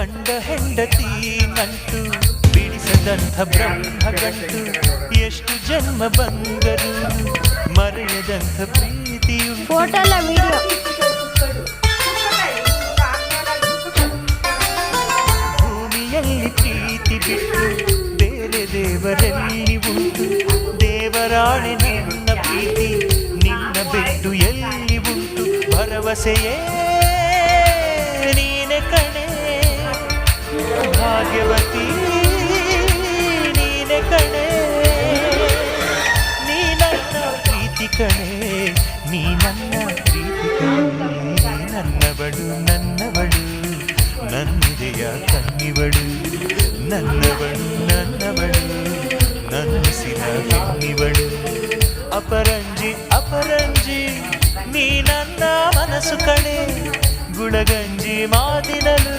ಗಂಡ ಹೆಂಡತಿ ನಂಟು ಬಿಡಿಸದಂಥ ಬ್ರಹ್ಮಗಂಟು ಎಷ್ಟು ಜನ್ಮ ಬಂದರು ಮರೆಯದಂಥ ಪ್ರೀತಿಯು ಫೋಟೋಲ್ಲ ವಿಡಿಯೋ ಭೂಮಿಯಲ್ಲಿ ಪ್ರೀತಿ ಬಿಟ್ಟು ಬೇರೆ ದೇವರಲ್ಲಿ ಉಂಟು ದೇವರಾಣೆ ನಿನ್ನ ಪ್ರೀತಿ ನಿನ್ನ ಬಿಟ್ಟು ಎಲ್ಲಿ ಉಂಟು ಭರವಸೆಯೇ ನೀನೆ ಕಣೆ ಭಾಗ್ಯವತಿ ನೀನೆ ಕಣೆ ನೀ ನನ್ನ ಪ್ರೀತಿ ಕಣೆ ನೀ ನನ್ನ ಪ್ರೀತಿ ಕಣೆ ನನ್ನವಳು ನನ್ನವಳು ನನ್ನಿದೆಯ ಕನ್ನಿವಳು ನನ್ನವಳು ನನ್ನವಳು ನನ್ನಿಸಿದ ಹೆಣ್ಣಿವಳು ಅಪರಂಜಿ ಅಪರಂಜಿ ನೀ ನನ್ನ ಮನಸ್ಸು ಕಣೆ ಗುಳಗಂಜಿ ಮಾತಿನಲು